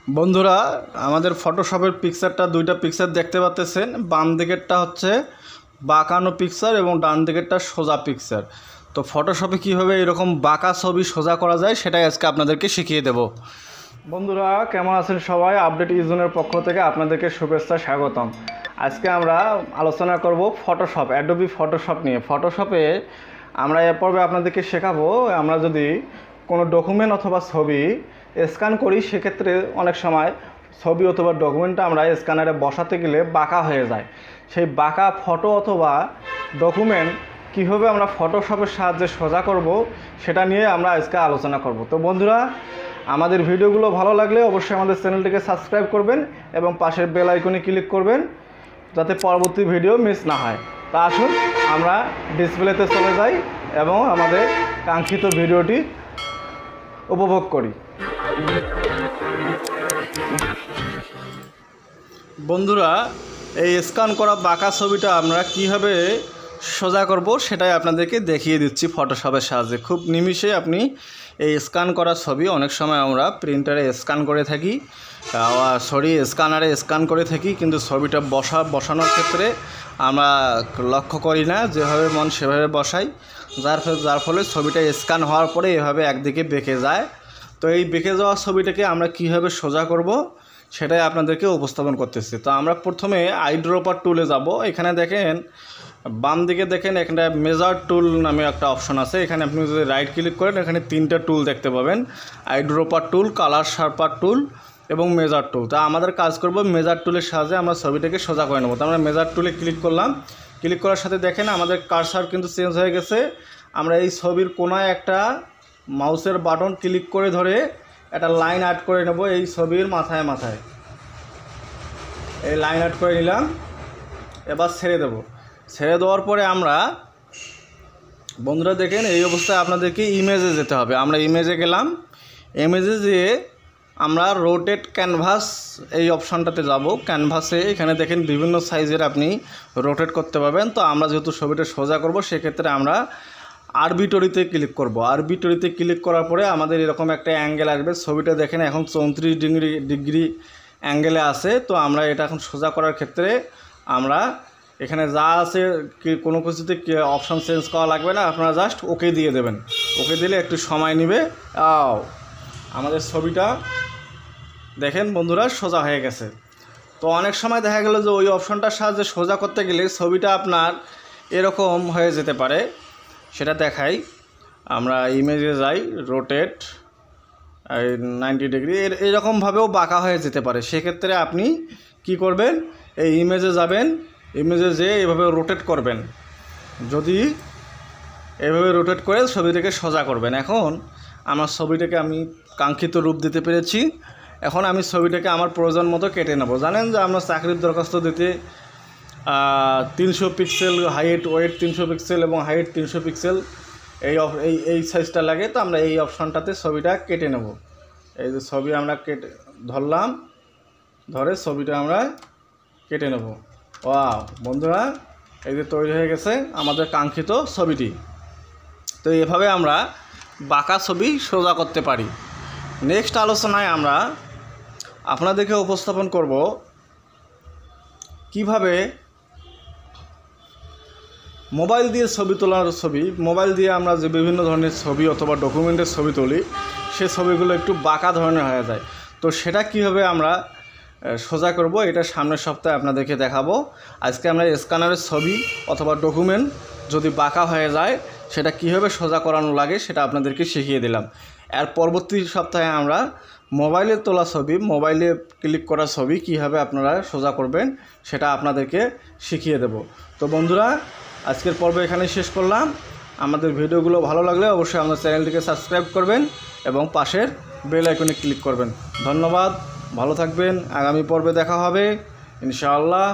বন্ধুরা আমাদের ফটোশপের পিকচারটা দুইটা পিকচার দেখতে পাচ্ছেন। বাম দিকেরটা হচ্ছে বাঁকানো পিকচার এবং ডান দিকেরটা সোজা পিকচার। তো ফটোশপে কীভাবে এরকম বাঁকা ছবি সোজা করা যায় সেটাই আজকে আপনাদেরকে শিখিয়ে দেব। বন্ধুরা কেমন আছেন সবাই? আপডেট ইজনের পক্ষ থেকে আপনাদেরকে শুভেচ্ছা, স্বাগতম। আজকে আমরা আলোচনা করব ফটোশপ, অ্যাডোবি ফটোশপ নিয়ে। ফটোশপে আমরা এ পর্বে আপনাদেরকে শেখাবো, আমরা যদি কোনো ডকুমেন্ট অথবা ছবি স্ক্যান করি সেক্ষেত্রে অনেক সময় ছবি অথবা ডকুমেন্টটা আমরা স্ক্যানারে বসাতে গেলে বাঁকা হয়ে যায়। সেই বাঁকা ফটো অথবা ডকুমেন্ট কীভাবে আমরা ফটোশপের সাহায্যে সোজা করব সেটা নিয়ে আমরা আজকে আলোচনা করব। তো বন্ধুরা আমাদের ভিডিওগুলো ভালো লাগলে অবশ্যই আমাদের চ্যানেলটিকে সাবস্ক্রাইব করবেন এবং পাশের বেল আইকনে ক্লিক করবেন যাতে পরবর্তী ভিডিও মিস না হয়। তা আসুন আমরা ডিসপ্লেতে চলে যাই এবং আমাদের কাঙ্ক্ষিত ভিডিওটি উপভোগ করি। বন্ধুরা এই স্ক্যান করা বাঁকা ছবিটা আমরা কীভাবে সোজা করব সেটাই আপনাদেরকে দেখিয়ে দিচ্ছি ফটোশপের সাহায্যে। খুব নিমিষে আপনি এই স্ক্যান করা ছবি, অনেক সময় আমরা প্রিন্টারে স্ক্যান করে থাকি, স্ক্যানারে স্ক্যান করে থাকি, কিন্তু ছবিটা বসানোর ক্ষেত্রে আমরা লক্ষ্য করি না, যেভাবে মন সেভাবে বসাই, যার ফলে ছবিটা স্ক্যান হওয়ার পরে এভাবে একদিকে বেঁকে যায়। তো এই বেঁকে যাওয়া ছবিটাকে আমরা কীভাবে সোজা করব সেটাই আপনাদেরকে উপস্থাপন করতেছি। তো আমরা প্রথমে আইড্রপার টুলে যাব। এখানে দেখেন বাম দিকে দেখেন এখানে মেজার টুল নামে একটা অপশন আছে। এখানে আপনি যদি রাইট ক্লিক করেন এখানে তিনটা টুল দেখতে পাবেন, আইড্রপার টুল, কালার শার্পার টুল এবং মেজার টুল। তা আমাদের কাজ করব মেজার টুলের সাহায্যে আমরা ছবিটাকে সোজা করে নেব। তো আমরা মেজার টুলে ক্লিক করলাম। ক্লিক করার সাথে দেখেন আমাদের কার্সার কিন্তু চেঞ্জ হয়ে গেছে। আমরা এই ছবির কোনায় একটা মাউসের বাটন ক্লিক করে ধরে একটা লাইন অ্যাড করে নেব। এই ছবির মাথায় মাথায় এই লাইন অ্যাড করে নিলাম। এবার ছেড়ে দেব। ছেড়ে দেওয়ার পরে আমরা বন্ধুরা দেখেন এই অবস্থায় আপনাদেরকে ইমেজে যেতে হবে। আমরা ইমেজে গেলাম। ইমেজে যেয়ে আমরা রোটেট ক্যানভাস এই অপশানটাতে যাব। ক্যানভাসে এখানে দেখেন বিভিন্ন সাইজের আপনি রোটেট করতে পারবেন। তো আমরা যেহেতু ছবিটা সোজা করব সেক্ষেত্রে আমরা আরবিটরিতে ক্লিক করব। আরবিটরিতে ক্লিক করার পরে আমাদের এরকম একটা অ্যাঙ্গেল আসবে। ছবিটা দেখেন এখন 34 ডিগ্রি অ্যাঙ্গেলে আছে। তো আমরা এটা এখন সোজা করার ক্ষেত্রে আমরা এখানে যা আছে কোনো কিছুতে অপশান চেঞ্জ করা লাগবে না, আপনারা জাস্ট ওকে দিয়ে দেবেন। ওকে দিলে একটু সময় নেবে। আমাদের ছবিটা দেখেন বন্ধুরা সোজা হয়ে গেছে। তো অনেক সময় দেখা গেল যে ওই অপশানটার সাহায্যে সোজা করতে গেলে ছবিটা আপনার এরকম হয়ে যেতে পারে। সেটা দেখাই। আমরা ইমেজে যাই, রোটেট 90 ডিগ্রি, এরকমভাবেও বাঁকা হয়ে যেতে পারে। সেক্ষেত্রে আপনি কি করবেন, এই ইমেজে যাবেন, ইমেজে যেয়ে এভাবে রোটেট করবেন। যদি এভাবে রোটেট করে ছবিটাকে সোজা করবেন। এখন আমার ছবিটাকে আমি কাঙ্ক্ষিত রূপ দিতে পেরেছি। এখন আমি ছবিটাকে আমার প্রয়োজন মতো কেটে নেব। জানেন যে আমরা চাকরির দরখাস্ত দিতে 300 পিক্সেল হাইট, ওয়েট 300 পিক্সেল এবং হাইট 300 পিক্সেল এই সাইজটা লাগে। তো আমরা এই অপশানটাতে ছবিটা কেটে নেব। এই যে ছবি আমরা কেটে ধরলাম, ধরে ছবিটা আমরা কেটে নেব। বন্ধুরা এই যে তৈরি হয়ে গেছে আমাদের কাঙ্ক্ষিত ছবিটি। তো এভাবে আমরা বাঁকা ছবি সোজা করতে পারি। নেক্সট আলোচনায় আমরা আপনাদেরকে উপস্থাপন করব কিভাবে মোবাইল দিয়ে ছবি তোলার মোবাইল দিয়ে আমরা যে বিভিন্ন ধরনের ছবি অথবা ডকুমেন্টের ছবি তুলি সে ছবিগুলো একটু বাঁকা ধরনের হয়ে যায়। তো সেটা কীভাবে আমরা সোজা করব এটা সামনের সপ্তাহে আপনাদেরকে দেখাবো। আজকে আমরা স্ক্যানারের ছবি অথবা ডকুমেন্ট যদি বাঁকা হয়ে যায় সেটা কীভাবে সোজা করানো লাগে সেটা আপনাদেরকে শিখিয়ে দিলাম। এর পরবর্তী সপ্তাহে আমরা মোবাইলে তোলা ছবি, মোবাইলে ক্লিক করা ছবি কীভাবে আপনারা সোজা করবেন সেটা আপনাদেরকে শিখিয়ে দেব। তো বন্ধুরা আজকের পর্ব এখানে শেষ করলাম। আমাদের ভিডিওগুলো ভালো লাগলে অবশ্যই আমাদের চ্যানেলটিকে সাবস্ক্রাইব করবেন এবং পাশের বেল আইকনে ক্লিক করবেন। ধন্যবাদ, ভালো থাকবেন। আগামী পর্বে দেখা হবে ইনশাআল্লাহ।